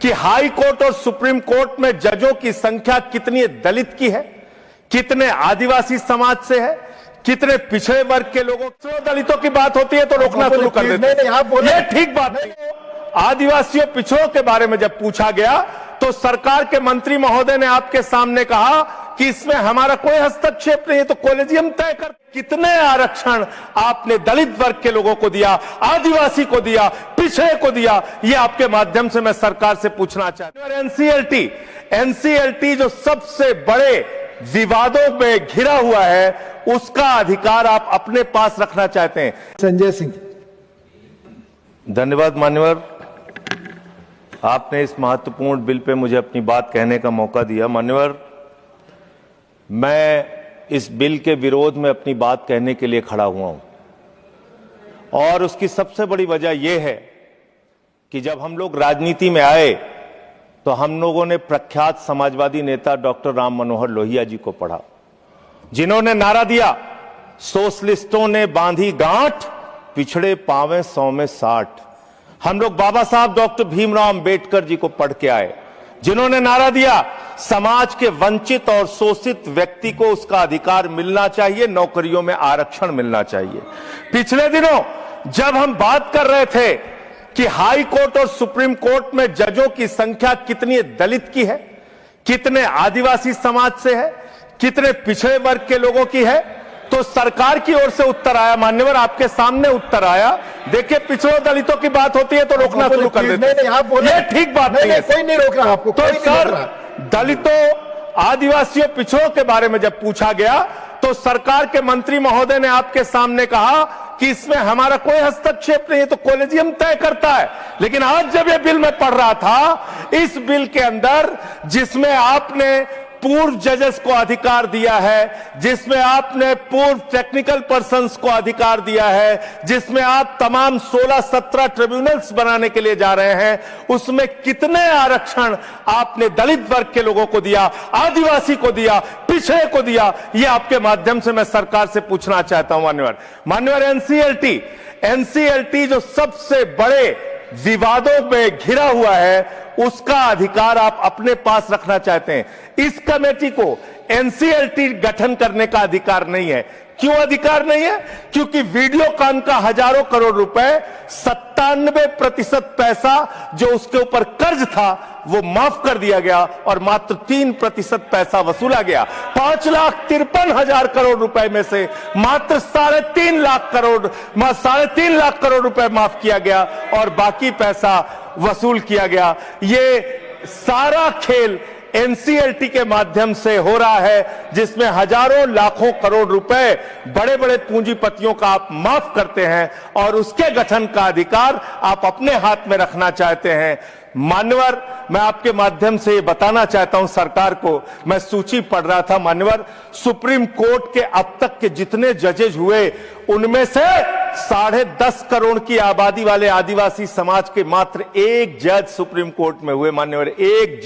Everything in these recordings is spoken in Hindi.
कि हाई कोर्ट और सुप्रीम कोर्ट में जजों की संख्या कितनी दलित की है, कितने आदिवासी समाज से है, कितने पिछड़े वर्ग के लोगों। दलितों की बात होती है तो रोकना शुरू कर देते हैं। ये ठीक बात नहीं। आदिवासियों पिछड़ों के बारे में जब पूछा गया तो सरकार के मंत्री महोदय ने आपके सामने कहा कि इसमें हमारा कोई हस्तक्षेप नहीं है, तो कॉलेजियम तय कर। कितने आरक्षण आपने दलित वर्ग के लोगों को दिया, आदिवासी को दिया, पिछड़े को दिया, ये आपके माध्यम से मैं सरकार से पूछना चाहता हूं। एनसीएलटी जो सबसे बड़े विवादों में घिरा हुआ है, उसका अधिकार आप अपने पास रखना चाहते हैं। संजय सिंह। धन्यवाद मान्यवर, आपने इस महत्वपूर्ण बिल पे मुझे अपनी बात कहने का मौका दिया। मान्यवर, मैं इस बिल के विरोध में अपनी बात कहने के लिए खड़ा हुआ हूं और उसकी सबसे बड़ी वजह यह है कि जब हम लोग राजनीति में आए तो हम लोगों ने प्रख्यात समाजवादी नेता डॉक्टर राम मनोहर लोहिया जी को पढ़ा, जिन्होंने नारा दिया, सोशलिस्टों ने बांधी गांठ, पिछड़े पावे 100 में 60। हम लोग बाबा साहब डॉक्टर भीमराव अंबेडकर जी को पढ़ के आए, जिन्होंने नारा दिया, समाज के वंचित और शोषित व्यक्ति को उसका अधिकार मिलना चाहिए, नौकरियों में आरक्षण मिलना चाहिए। पिछले दिनों जब हम बात कर रहे थे कि हाई कोर्ट और सुप्रीम कोर्ट में जजों की संख्या कितनी दलित की है, कितने आदिवासी समाज से है, कितने पिछड़े वर्ग के लोगों की है, तो सरकार की ओर से उत्तर आया। मान्यवर, आपके सामने उत्तर आया। देखिए, पिछड़े दलितों की बात होती है तो रोकना शुरू कर देते हैं। ये ठीक बात नहीं है। कोई नहीं रोक रहा आपको। तो सर, दलितों, आदिवासियों, पिछड़ों के बारे में जब पूछा गया तो सरकार के मंत्री महोदय ने आपके सामने कहा कि इसमें हमारा कोई हस्तक्षेप नहीं है, तो कॉलेजियम तय करता है। लेकिन आज जब यह बिल मैं पढ़ रहा था, इस बिल के अंदर जिसमें आपने पूर्व जजेस को अधिकार दिया है, जिसमें आपने पूर्व टेक्निकल पर्संस को अधिकार दिया है, जिसमें आप तमाम 16-17 ट्रिब्यूनल्स बनाने के लिए जा रहे हैं, उसमें कितने आरक्षण आपने दलित वर्ग के लोगों को दिया, आदिवासी को दिया, पिछड़े को दिया, ये आपके माध्यम से मैं सरकार से पूछना चाहता हूं। मान्यवर, एनसीएलटी जो सबसे बड़े विवादों में घिरा हुआ है, उसका अधिकार आप अपने पास रखना चाहते हैं। इस कमेटी को एनसीएलटी गठन करने का अधिकार नहीं है। क्यों अधिकार नहीं है? क्योंकि वीडियोकॉन का हजारों करोड़ रुपए, 97% पैसा जो उसके ऊपर कर्ज था वो माफ कर दिया गया और मात्र 3% पैसा वसूला गया। 5,53,000 करोड़ रुपए में से मात्र 3.5 लाख करोड़ रुपए माफ किया गया और बाकी पैसा वसूल किया गया। ये सारा खेल एनसीएलटी के माध्यम से हो रहा है, जिसमें हजारों लाखों करोड़ रुपए बड़े बड़े पूंजीपतियों का आप माफ करते हैं और उसके गठन का अधिकार आप अपने हाथ में रखना चाहते हैं। मान्यवर, मैं आपके माध्यम से ये बताना चाहता हूं सरकार को, मैं सूची पढ़ रहा था मान्यवर, सुप्रीम कोर्ट के अब तक के जितने जजेज हुए उनमें से 10.5 करोड़ की आबादी वाले आदिवासी समाज के मात्र एक जज सुप्रीम कोर्ट में हुए। मान्यवर, एक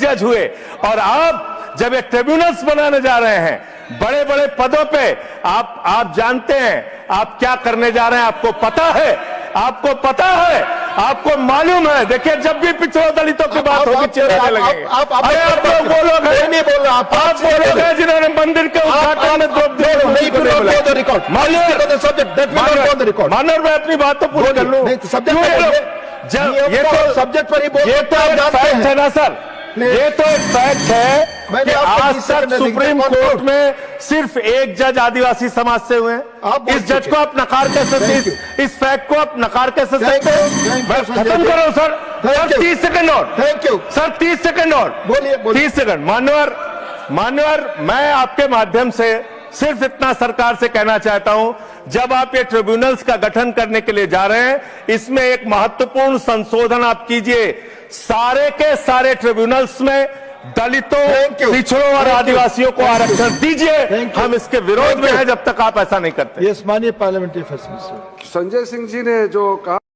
जज हुए। और आप जब ये ट्रिब्यूनल्स बनाने जा रहे हैं बड़े बड़े पदों पे, आप जानते हैं आप क्या करने जा रहे हैं, आपको पता है, आपको मालूम है। देखिए, जब भी पिछड़े दलितों की बात होगी चिल्लाने लगेंगे। आप लोग वो लोग हैं, नहीं बोल रहा, आप वो लोग हैं जिन्होंने मंदिर के उद्घाटन में मानव, मैं अपनी बात तो पूरी कर लूं। ये तो सब्जेक्ट पर ही बोल, ये तो फैक्ट है ना सर, ये तो एक फैक्ट है कि आज तक सुप्रीम कोर्ट में सिर्फ एक जज आदिवासी समाज से हुए हैं। इस जज को आप नकार कैसे सकते, इस फैक्ट को आप नकार कैसे सकते हैं? खत्म करो सर, 30 सेकंड और। थैंक यू सर, 30 सेकंड और बोलिए। 30 सेकंड। मान्यवर, मैं आपके माध्यम से सिर्फ इतना सरकार से कहना चाहता हूं, जब आप ये ट्रिब्यूनल्स का गठन करने के लिए जा रहे हैं, इसमें एक महत्वपूर्ण संशोधन आप कीजिए। सारे के सारे ट्रिब्यूनल्स में दलितों, पिछड़ों और आदिवासियों को आरक्षण दीजिए। हम इसके विरोध में हैं जब तक आप ऐसा नहीं करते। यस, माननीय parliamentary affairs minister Sanjay Singh ji ने जो कहा